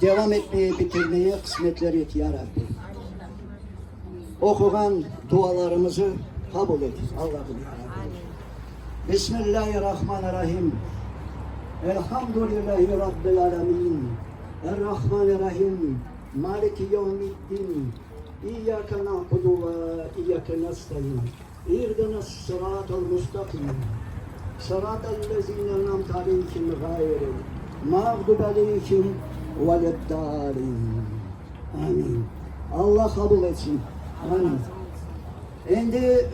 devam etmeye, bitirmeye kısmetler et ya Rabbi. Okulan dualarımızı kabul et Allah'ım ya Rabbi. Bismillahirrahmanirrahim. Elhamdülillahi Rabbil alemin. Errahmanirrahim. Maliki yevmiddin. İyyâke na'budu ve iyyâke nestaîn. İhdinas sıratal mustakim. Sıratallezîne en'amte aleyhim gayril mağdubi aleyhim veleddâlin. Amin. Allah kabul etsin. Amin. Endi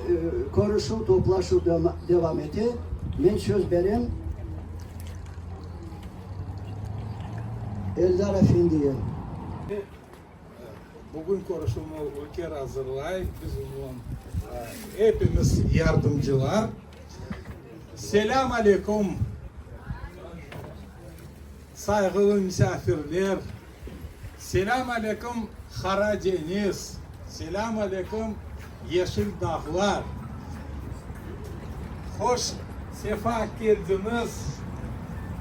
konuşup toplaşıp devam eti. Ben söz vereyim. Eldar Efendi'ye. Bugün konuşulma ülke hazırlayıp biz onun hepimiz yardımcılar. Selam aleyküm saygılı misafirler. Selam aleyküm Kara Deniz. Selam aleyküm Yeşil Dağlar. Hoş sefa geldiniz.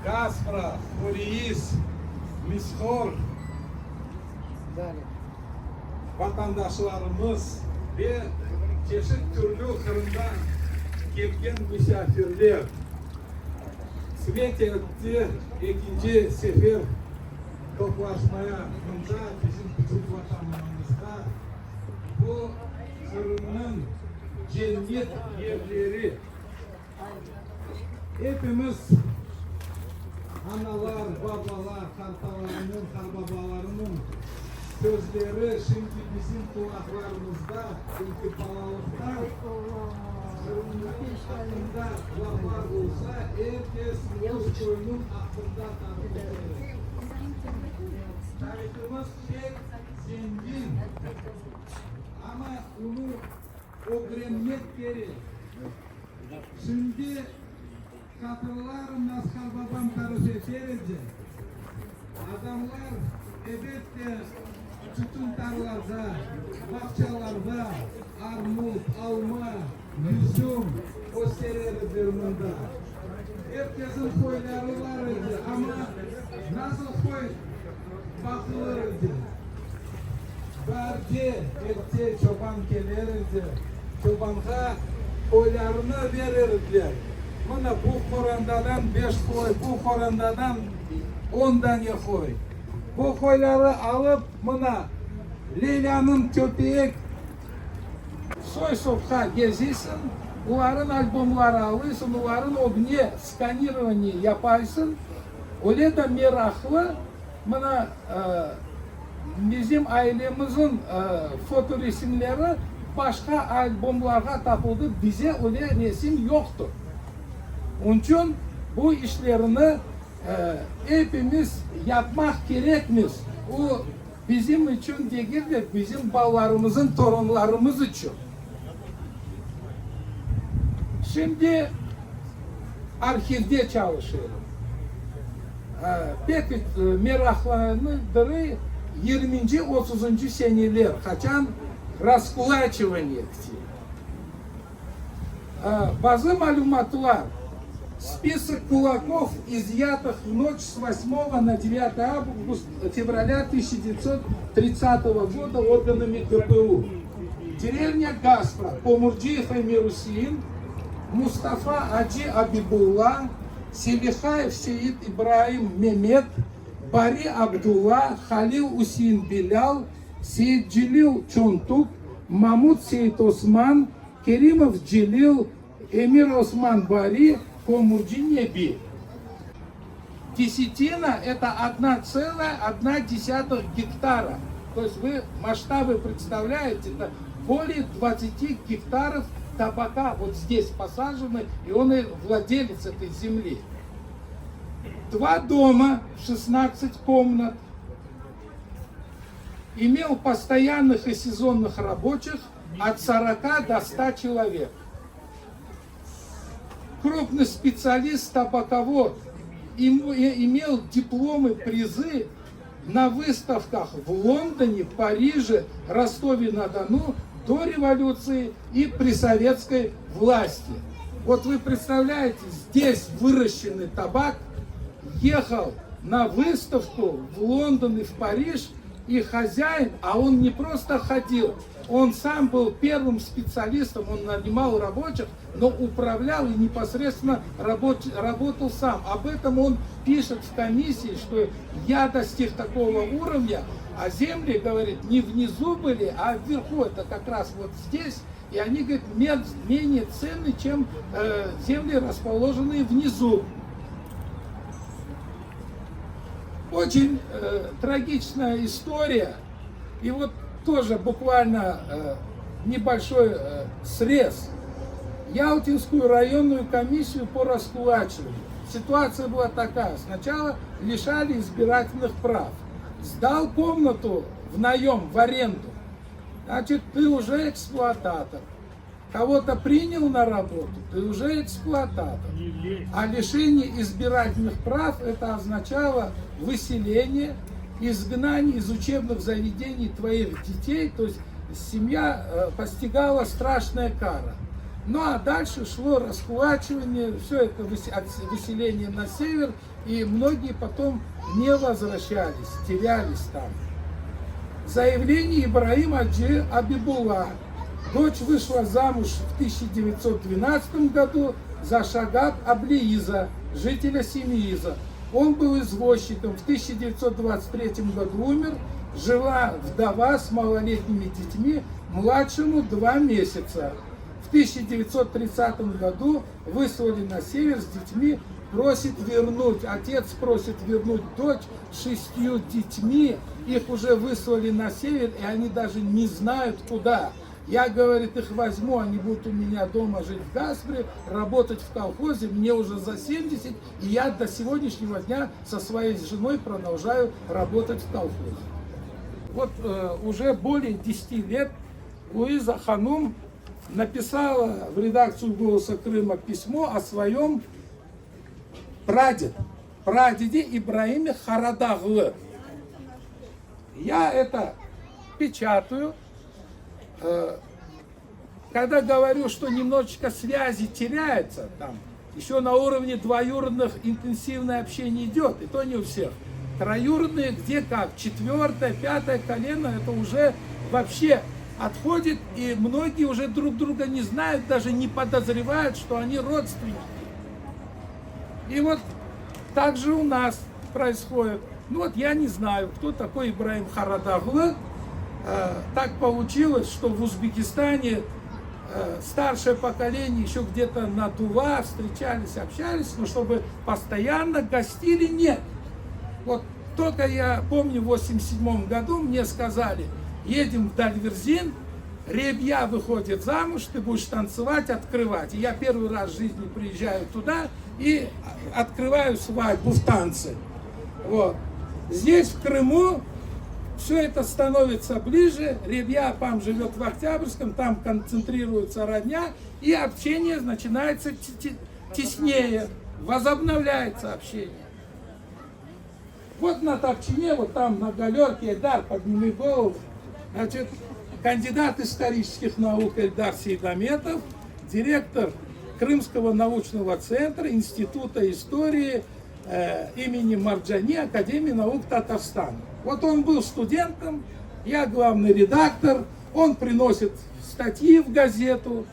Gaspra, Huriyiz, Mishor, vatandaşlarımız ve çeşit türlü kırından gelgen misafirler. Svet etti ikinci sefer toplaşmaya bunda bizim küçük vatanımızda bu Kırım'ın cennet yerleri. Hepimiz analar, babalar, kartalarının, karbabalarının sözleri şimdi bizim kulaklarımızda, çünkü balalıkta Kırım'ın hakkında laflar olsa herkes Rus koyunun hakkında tartışır. Tarihimiz pek zengin ama onu öğrenmek gerek. Şimdi hatırlarım Maskal babam tarif ederdi. Adamlar elbette tütün tarlada, bahçelerde armut, alma, üzüm o sererdi bunda. Herkesin koyları var idi ama nasıl koy bakılırdı. Bardi etti, çoban gelirdi. Çobanğa koylarını verirdiler. Buna bu korandadan 5 koy, bu korandadan 10 tane koy. Bu koyları alıp buna Leyla'nın köpeği soy sokakta gezilsin, onların albümleri alırsın, onların ogni skanирование yaparsın. Öyle de meraklı, buna bizim ailemizin foto resimleri başka albümlere tapıldı, bize öyle resim yoktu. Onun için bu işlerini hepimiz yapmak gerekmiş. O bizim için değil de bizim ballarımızın, torunlarımız için. Şimdi arşivde çalışıyorum. Pek meraklanıdır 20. 30. seneler, kaçan раскулачивание. Bazı malumatlar. Список кулаков, изъятых в ночь с 8 на 9 февраля 1930 года органами ГПУ. Деревня Гаспра, Помурджиев Эмир Усин, Мустафа Аджи Абибулла, Селихаев Сеид Ибраим Мемет, Бари Абдулла, Халил Усин Белял, Сеид Джилил Чонтук, Мамуд Сеид Осман, Керимов Джилил, Эмир Осман Бари, Помурджи Неби. Десятина – это 1,1 гектара. То есть вы масштабы представляете, это более 20 гектаров табака вот здесь посажены, и он и владелец этой земли. 2 дома, 16 комнат. Имел постоянных и сезонных рабочих от 40 до 100 человек. Крупный специалист табаковод, имел дипломы, призы на выставках в Лондоне, Париже, Ростове-на-Дону до революции и при советской власти. Вот вы представляете, здесь выращенный табак ехал на выставку в Лондон и в Париж, и хозяин, а он не просто ходил, он сам был первым специалистом, он нанимал рабочих, но управлял и непосредственно работал сам. Об этом он пишет в комиссии, что я достиг такого уровня, а земли, говорит, не внизу были, а вверху, это как раз вот здесь, и они, говорит, менее ценны, чем земли, расположенные внизу. Очень трагичная история, и вот тоже буквально небольшой срез. Ялтинскую районную комиссию по раскулачиванию. Ситуация была такая. Сначала лишали избирательных прав. Сдал комнату в наем, в аренду. Значит, ты уже эксплуататор. Кого-то принял на работу, ты уже эксплуататор. А лишение избирательных прав это означало выселение, изгнание из учебных заведений твоих детей, то есть семья постигала страшная кара. Ну а дальше шло раскулачивание, все это выселение на север, и многие потом не возвращались, терялись там. Заявление Ибраима Хаджи Абибулла. Дочь вышла замуж в 1912 году за Шагат Аблииза, жителя Семииза. Он был извозчиком, в 1923 году умер, жила вдова с малолетними детьми, младшему 2 месяца. В 1930 году выслали на север с детьми, просит вернуть, отец просит вернуть дочь с 6 детьми, их уже выслали на север, и они даже не знают куда. Я, говорит, их возьму, они будут у меня дома жить в Гаспре, работать в колхозе, мне уже за 70, и я до сегодняшнего дня со своей женой продолжаю работать в колхозе. Вот уже более 10 лет Луиза Ханум написала в редакцию «Голоса Крыма» письмо о своем прадеде Ибраиме Харадаглы. Я это печатаю. Когда говорю, что немножечко связи теряется, там, еще на уровне двоюродных интенсивное общение идет, и то не у всех. Троюродные, где как, 4-е, 5-е колено, это уже вообще отходит, и многие уже друг друга не знают, даже не подозревают, что они родственники. И вот так же у нас происходит. Ну вот я не знаю, кто такой Ибраим Харадаглы. Так получилось, что в Узбекистане старшее поколение еще где-то на Тува встречались, общались, но чтобы постоянно гостили, нет. Вот только я помню, в 87 году мне сказали, едем в Дальверзин, Ребья выходит замуж, ты будешь танцевать, открывать. И я первый раз в жизни приезжаю туда и открываю свадьбу в танце. Вот. Здесь, в Крыму, все это становится ближе, Ребья Апам живет в Октябрьском, там концентрируется родня, и общение начинается теснее, возобновляется общение. Вот на Топчине, вот там на галерке, Эльдар, подними голову, значит, кандидат исторических наук Эльдар Сейдаметов, директор Крымского научного центра Института истории имени Марджани Академии наук Татарстана. Вот он был студентом, я главный редактор, он приносит статьи в газету,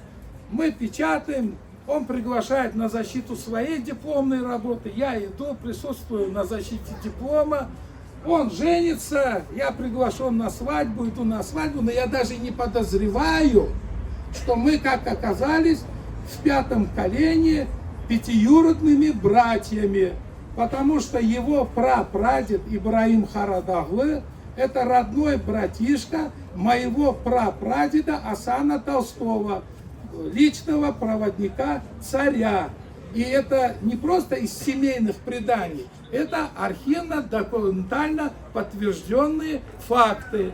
мы печатаем, он приглашает на защиту своей дипломной работы, я иду, присутствую на защите диплома, он женится, я приглашен на свадьбу, иду на свадьбу, но я даже не подозреваю, что мы, как оказались, в 5-м колене пятиюродными братьями. Потому что его прапрадед Ибраим Харадаглы – это родной братишка моего прапрадеда Асана Толстого, личного проводника царя. И это не просто из семейных преданий, это архивно-документально подтвержденные факты.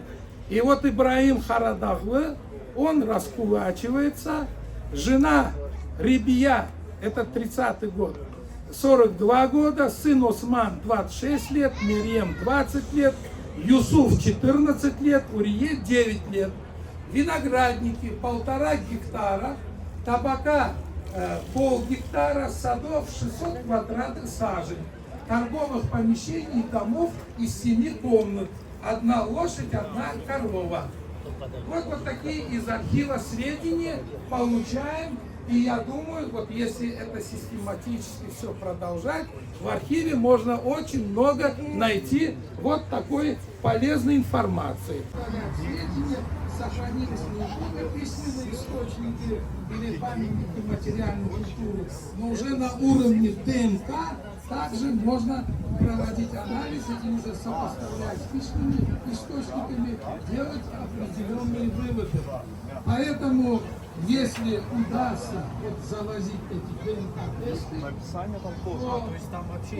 И вот Ибраим Харадаглы, он раскулачивается, жена Ребия, это 30-й год, 42 года, сын Осман 26 лет, Мирьем 20 лет, Юсуф 14 лет, Урие 9 лет. Виноградники 1,5 гектара, табака пол-гектара, садов 600 квадратных сажень. торговых помещений, домов из 7 комнат. 1 лошадь, 1 корова. Вот такие из архива сведения получаем. И я думаю, вот если это систематически все продолжать, в архиве можно очень много найти вот такой полезной информации. Сведения сохранились не только письменные источники или памятники материальной культуры, но уже на уровне ДНК также можно проводить анализ и уже сопоставлять с письменными источниками, делать определенные выводы. Поэтому, если удастся вот завозить эти ДНК-тесты, то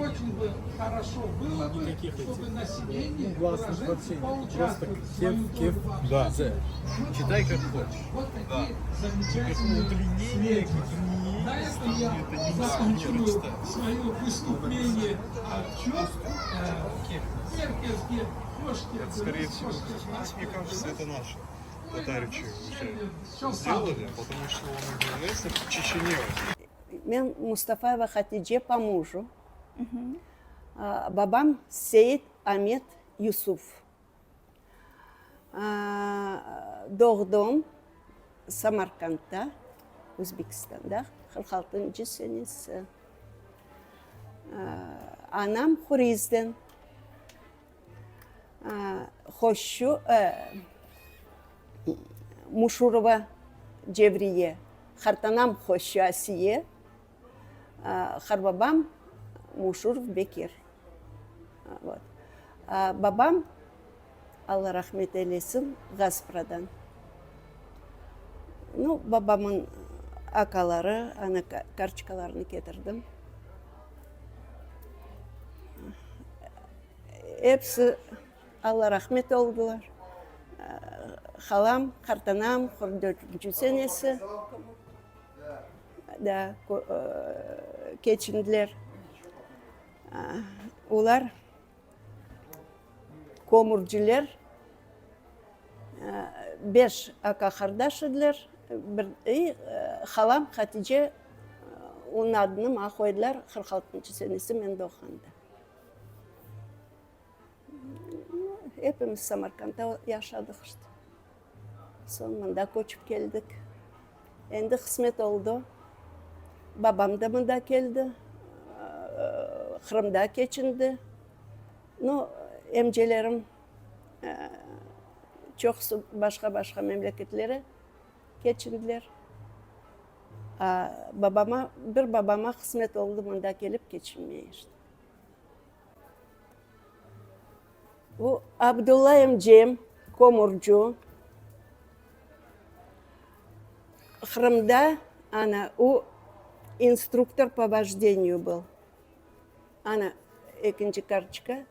очень бы хорошо было бы, чтобы население, уроженцы поучаствовали в своем долю в обществе. Читай как хочешь. Вот такие замечательные сведения. На этом я заканчиваю свое выступление отчет. Меркельские кошки. Скорее всего, здесь, мне кажется, это наши татаричи уже сделали, потому что он является в Чечне. Мен Мустафаева Хатидже по мужу. Бабам Сейд Амет Юсуф. Doğdum Самаркандта, Өзбекстанда, 46 senesi. Anam Хуризден. Хошу Мушурова Cevriye. Хартанам Хошу Asiye. Харбабам Мушуров Бекир. Вот. Бабам, Алла рахмет ейлесін, Газпрадан. Ну, бабамын акалары, ана карточкаларını кетірдім. Hepsi Алла рахмет oldular. Халам, Хартанам, 44 senesi. Да, keçindiler. Ular komurcular. 5 aka kardeşidiler. Halam Hatice onun adını ma koydular 46. senesi mende oxanda. Hepimiz Samarkand'da yaşadık işte. Sonunda koçup geldik. Endi kısmet oldu. Babam da mında geldi. Kırım'da geçindi. No, emcelerim çok başka memleketlere geçindiler. Babama kısmet oldu mında gelip geçinmeye işte. Bu Abdullah emcem, komurcu. Kırım'da o инструктор по вождению был. Она ikinci карточка,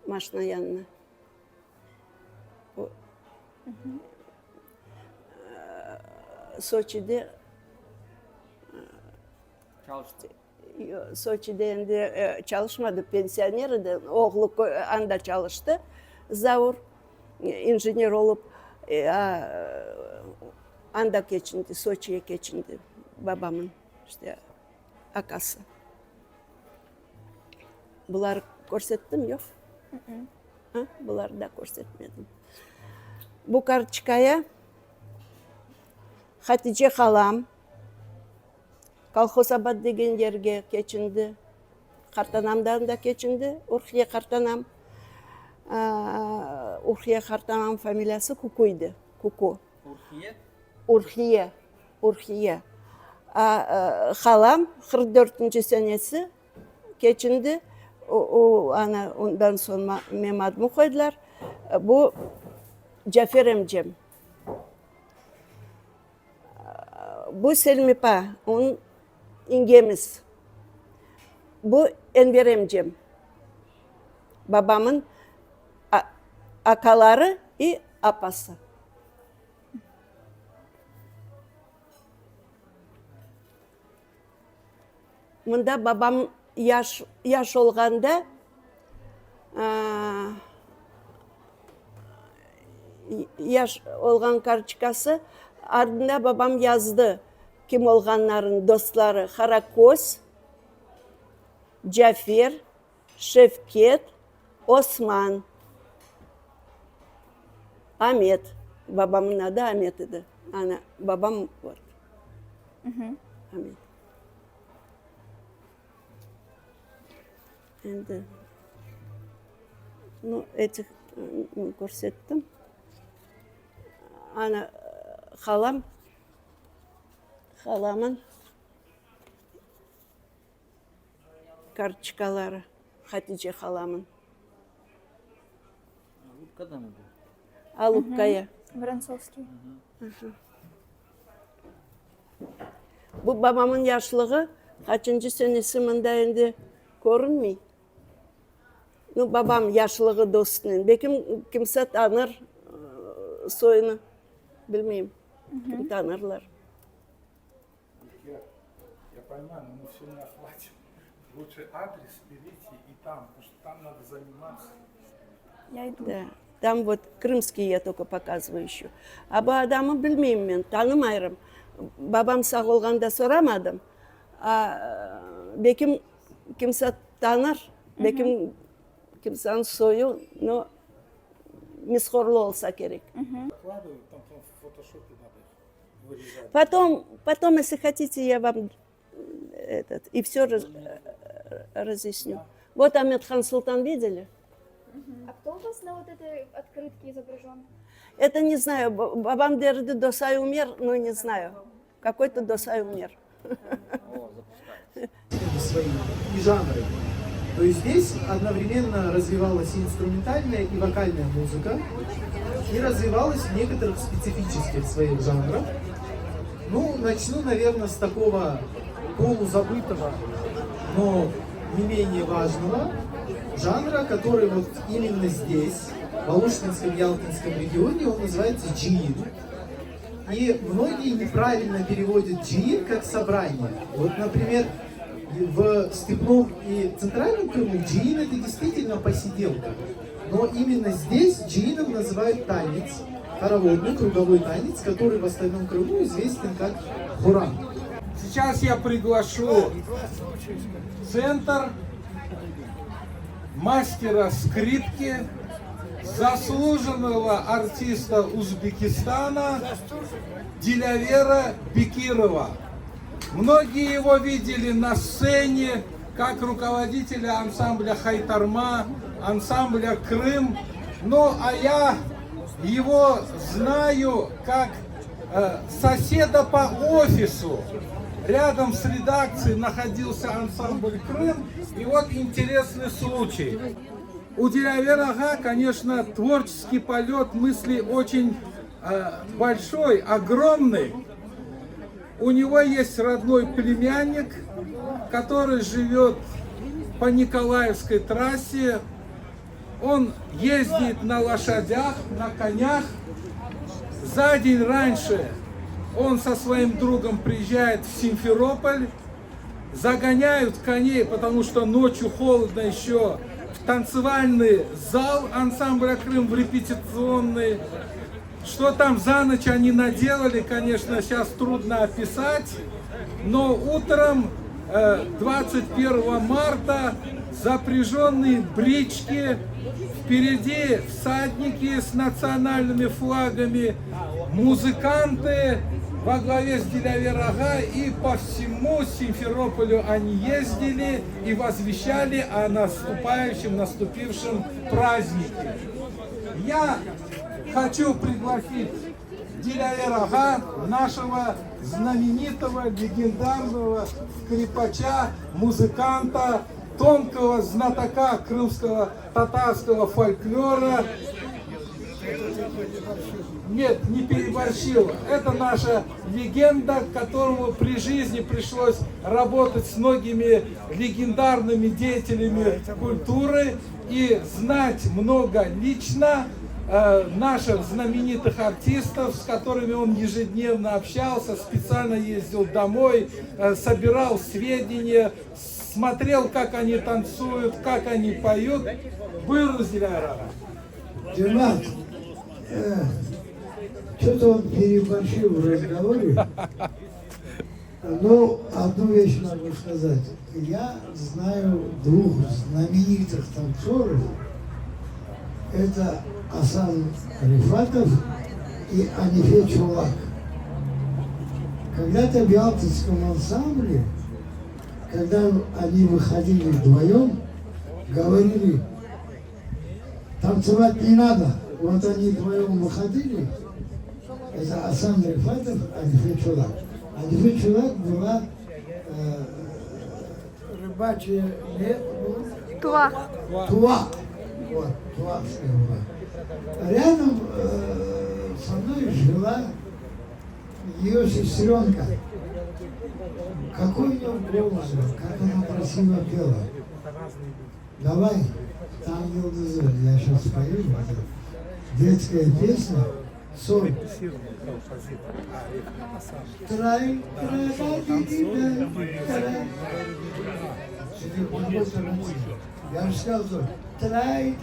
машина yanına. Soçi'de çalıştı. Soçi'de endi çalışmadı, pensionerdi. Oğlu anda çalıştı. Zavur, injener olup anda geçindi, Soçi'ye geçindi babamın. İşte akası. Bunları көрсеттім, yok? Bunları da көрсетmedim. Bu kарточкая Hatice halam Kolxozabad деген yerге geçindi. Kartanam'dan da geçindi. Urxiye Kartanam. Urxiye Kartanam familiyası Kukuydu. Kuku. Urxiye. Urxiye. Halam 44. senesi geçindi. Ondan sonra benim adımı koydular. Bu Cafer emcem. Bu Selmipa, onun ingemiz. Bu Enver emcem. Babamın akaları ve apası. Mında babam yaş olganda yaş olgan karçıkası ardında babam yazdı kim olganların dostları Harakoz, Cafer, Шевкет, Осман, Ahmet. Babamın adı Ahmet idi. Yani babam var. Ahmet. Endi этих көрсеттім. Ана халамын карточкалары, Хатиже халамын. Алупкая. Воронцовский. Bu babamın yaşlığı kaçıncı senesi mında endi görünmey. Babam yaşlığı dostunun. Bekim kimse tanır soyunu. Bilmeyeyim. Kim tanırlar. Я понимаю, но мы все не охватим. Лучше адрес берите и там, потому что там надо заниматься. Я иду. Да. Там вот крымский я только показываю еще. А bu adamı bilmeyeyim ben, tanımayırım. Babam sağ olganda soramadım. Bekim kimse tanır, bekim kimsenin soyu, no miskorlu olsa gerek. Выкладываю, там в фотошопе надо вырезать. Потом, если хотите, я вам и все разъясню. Вот Ахметхан Султан видели? А кто у вас на вот этой открытке изображен? Это не знаю. Бабам Дерды Досай умер, но не знаю. Какой-то Досай умер. Свои и жанры. То есть здесь одновременно развивалась и инструментальная, и вокальная музыка, и развивалась в некоторых специфических своих жанрах. Ну, начну, наверное, с такого полузабытого, но не менее важного жанра, который вот именно здесь, в Алушинском, Ялтинском регионе, он называется джиин. И многие неправильно переводят джиин как собрание. Вот, например, в Степном и Центральном Крыму джиин это действительно посиделка. Но именно здесь джиином называют танец, хороводный круговой танец, который в остальном Крыму известен как хуран. Сейчас я приглашу в центр мастера скрипки, заслуженного артиста Узбекистана Дилявера Бекирова. Многие его видели на сцене как руководителя ансамбля Хайтарма, ансамбля Крым. Ну, а я его знаю как соседа по офису. Рядом с редакцией находился ансамбль Крым. И вот интересный случай. У Дилявера ага, конечно, творческий полет мысли очень большой, огромный. У него есть родной племянник, который живет по Николаевской трассе. Он ездит на лошадях, на конях. За день раньше он со своим другом приезжает в Симферополь, загоняют коней, потому что ночью холодно еще, в танцевальный зал ансамбля Крым, в репетиционный. Что там за ночь они наделали, конечно, сейчас трудно описать. Но утром 21 марта запряженные брички, впереди всадники с национальными флагами, музыканты во главе с Дилявер ага, и по всему Симферополю они ездили и возвещали о наступившем празднике. Я хочу пригласить Дилявер ага, нашего знаменитого, легендарного скрипача, музыканта, тонкого знатока крымского татарского фольклора. Нет, не переборщил. Это наша легенда, которому при жизни пришлось работать с многими легендарными деятелями культуры и знать много лично наших знаменитых артистов, с которыми он ежедневно общался, специально ездил домой, собирал сведения, смотрел, как они танцуют, как они поют. Buyurunuz Dilara. Джанат, что-то он переборщил в разговоре. Ну, одну вещь могу сказать. Я знаю двух знаменитых танцоров. Это Асан Рифатов и Анифе Чулак. Когда-то в Ялтинском ансамбле, когда они выходили вдвоем, говорили, танцевать не надо. Вот они вдвоем выходили. Это Асан Рифатов, Анифе Чулак. Анифе Чулак была рыбачья Туа. Туа. Вот, туарская была. Рядом со мной жила ее сестренка. Какой у нее голос, как она красиво пела. Давай, там Йылдызы, я сейчас спою, детская песня, соль. Трай, я же сказал, что трай,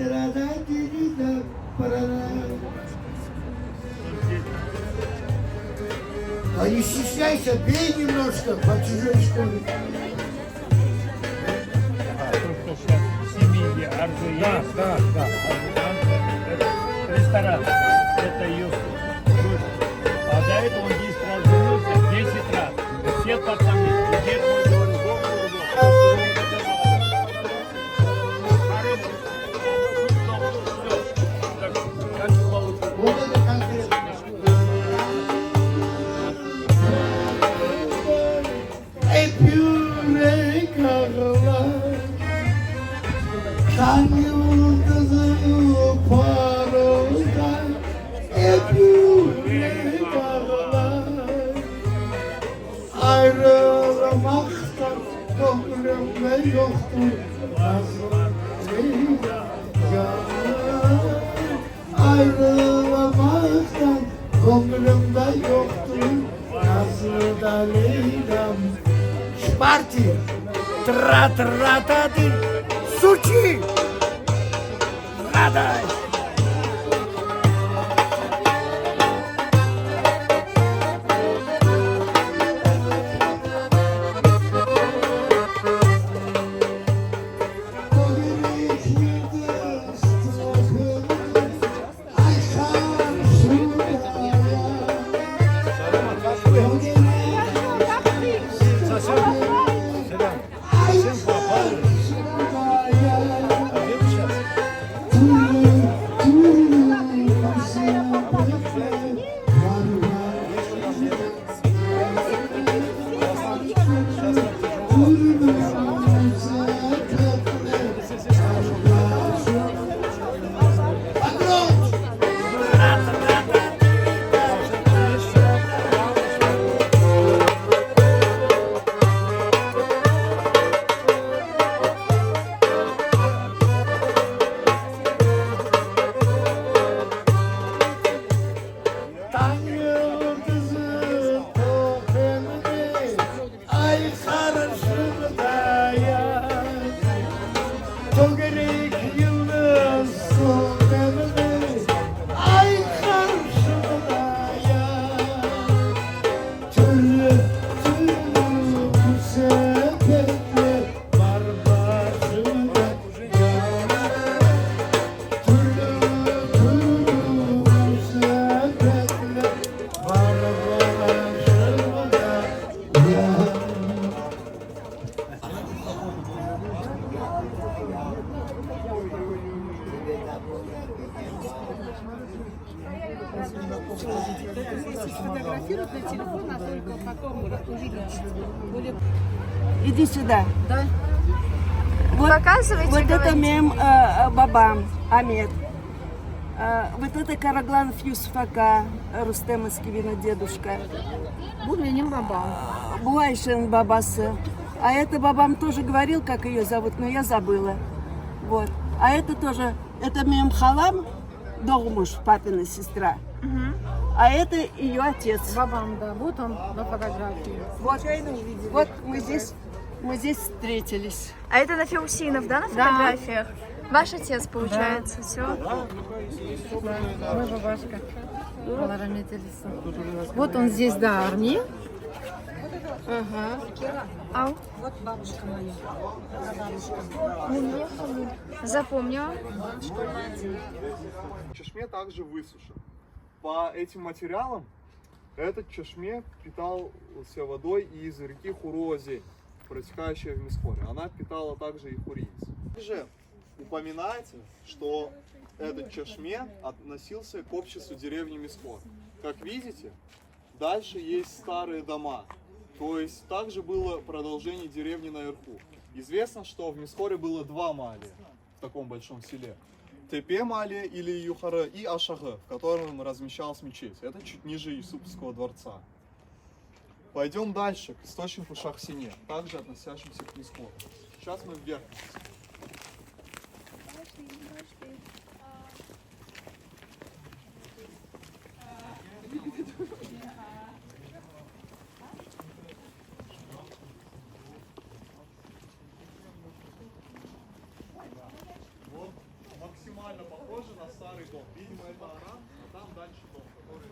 а не стесняйся, бей немножко по чужой школе. Да, да, да. Ресторан. Это ее дочь. А до этого он 10 раз женился, 10 раз. Все пацаны. И дед мой говорит, Вот это конкретно. Öpüle karlar, tan yıldızı parlar. Öpüle karlar, ayrılmaktan gönlümde yoktur. Ayrılmaktan gönlümde yoktur. Nasıl da Leyla'm. Шпарти, тра-тра-та-ты, сучи, радай. Иди сюда. Да. Вот, Показывайте, вот это говорите. мем Бабам, Амед. Вот это Карагланов Юсуф Ака, Рустем Искивина дедушка. Буминин Баба. Буайшин Бабасы. А это Бабам тоже говорил, как ее зовут, но я забыла. Вот. А это тоже, это мем Халам, Догмуш, папина сестра. А это ее отец. Бабам, да. Вот он на фотографии. Вот мы здесь встретились. А это Нафи Усинов, да, на фотографиях? Ваш отец, получается, все. Мой бабашка. Вот он здесь до армии. Ау. Вот бабушка моя. Бабушка. Запомнила. Чешме также высушен. По этим материалам этот чешме питался водой из реки Хуруозень, протекающей в Мисхоре. Она питала также и Хуриис. Также упоминается, что этот чешме относился к обществу деревни Мисхор. Как видите, дальше есть старые дома. То есть также было продолжение деревни наверху. Известно, что в Мисхоре было два малия в таком большом селе. Тепе малия или Юхара и Ашага, в котором размещалась мечеть. Это чуть ниже Юсупского дворца. Пойдем дальше, к источнику Шахсине, также относящимся к Мисхору. Сейчас мы вверх. Вот максимально похоже на старый дом. Видимо, это Арам, а там дальше дом, который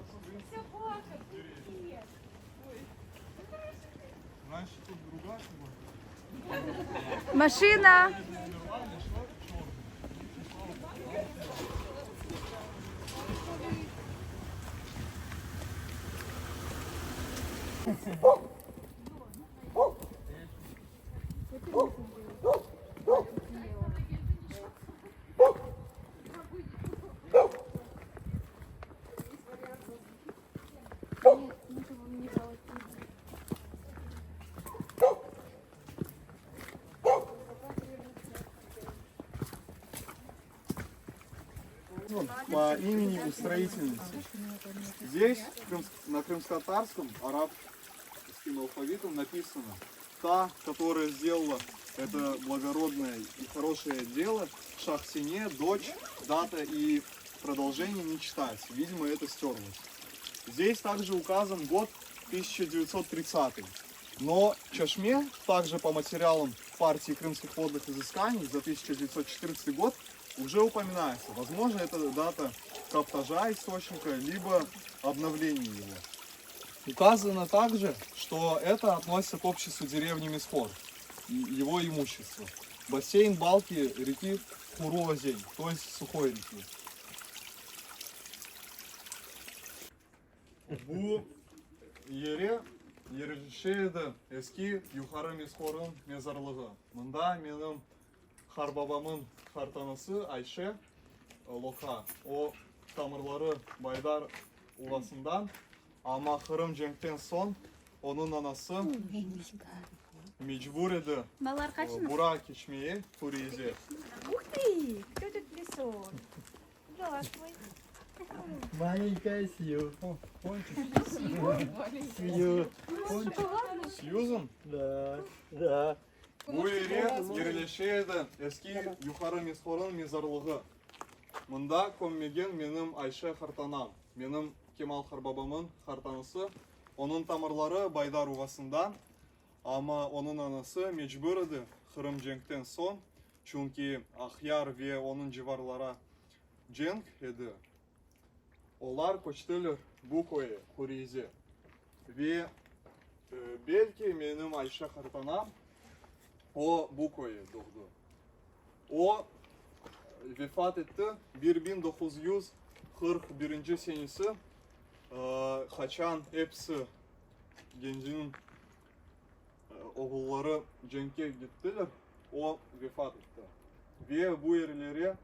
раньше тут другая была. Машина. По имени устроительницы. Здесь на крымско-татарском арабским алфавитом написано: та, которая сделала это благородное и хорошее дело, Шахсине, дочь, дата и продолжение не читается. Видимо, это стерлось. Здесь также указан год 1930. Но Чешме, также по материалам партии крымских водных изысканий за 1914 год, уже упоминается. Возможно, это дата каптажа источника, либо обновления его. Указано также, что это относится к обществу деревни Мисхор и его имущество. Бассейн балки реки Хуруозень, то есть сухой реки. Bu yere yerleşeydi eski yukarı Mishor'un mezarlığı. Mında benim Harbabamın hartanası Ayşe Loka. O tamırları Baydar Uvası'ndan, ama Kırım Cenk'ten son onun anası mecbur idi Burak içmeye Turize. Ух ты! Кто тут пришел? Здравствуй. Маленькая Сью. Сьюзен? Да, да. Bu yere yerleşeydi eski yukarı Mishor'un mezarlığı. Mında kömmegen benim Ayşe hartanam. Benim Kemal Harbabamın hartanısı. Onun tamırları Baydar Uvası'ndan. Ama onun anası mecbur idi Kırım Cenk'ten son. Çünkü Ahyar ve onun civarlara Cenk idi. Onlar koçtular bu koyu, Hurize. Ve belki benim Ayşe hartanam o bu koyu doğdu. O vefat etti 1941 senesi. Haçan hepsi gencinin oğulları Cenk'e gittiler. O vefat etti. Ve bu yerlere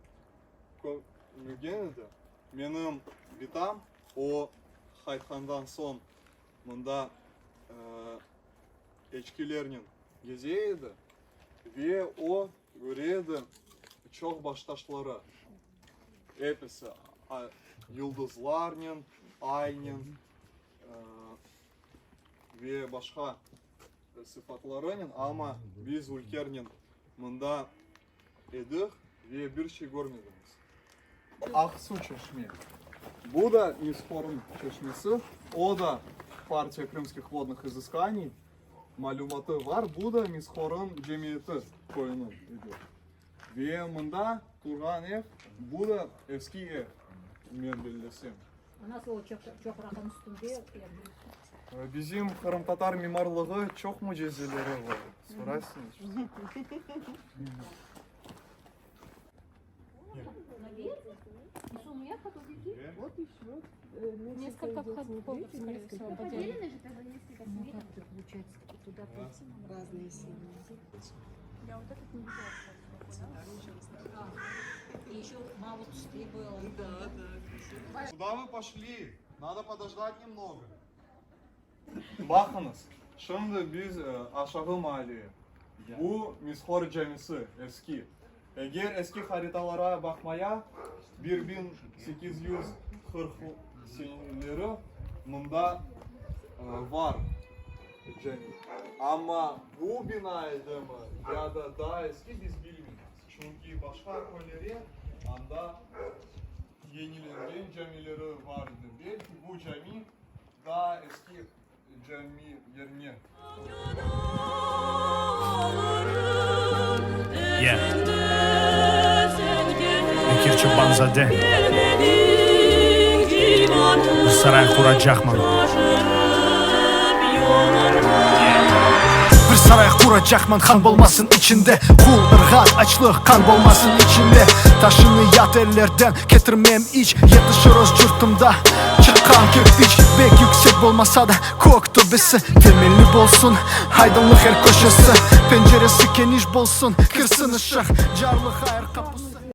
kömegen idi. Benim vitam o Haythan'dan son mında eçkilerinin gezeydi. Ve o göreydi çok baştaşları. Hepsi yıldızlarının, ayının ve başka sıfatlarının, ama biz ülkerinin mında edik ve bir şey görmediniz. Aksu Çeşme. Bu da Mishor'un çeşmesi. O da партия крымских водных изысканий. Малюматы var. Bu da Mishor'un cemiyeti koyunu ediyor. Ve mında Turgan ev, bu da eski ev. Men belirlesem. У нас вот çok rakam üstünde. Bizim Kırım Tatar mimarlığı çok mucizeleri var. Sorarsınız. Несколько входов, скорее всего, поделили. Разные семьи. Я вот этот не видела. И еще мало пустые было. Куда вы пошли? Надо подождать немного. Bakınız, şimdi biz aşağı mahalleye. Bu Mishor Camisi eski. Eğer eski haritalara bakmaya 1840 seneleri bunda var cami. Ama bu binaydı mı ya da daha eski biz bilmiyoruz. Çünkü başka köyleri anda yenilenген camileri vardı. Belki bu cami daha eski cami yerine. Bekir Çubanzade bir saray kuracakman. Bir saray kuracakman, kan bolmasın içinde. Kul, ırgat, açlık, kan bolmasın içinde. Taşını yat ellerden getirmem iç. Yetişiyoruz yurtumda çıkan kirpiç. Bek yüksek bolmasa da kok tobesi temelli bolsun. Aydınlık her köşesi, penceresi geniş bolsun. Kırsın ışık, carlık hayır kapısı.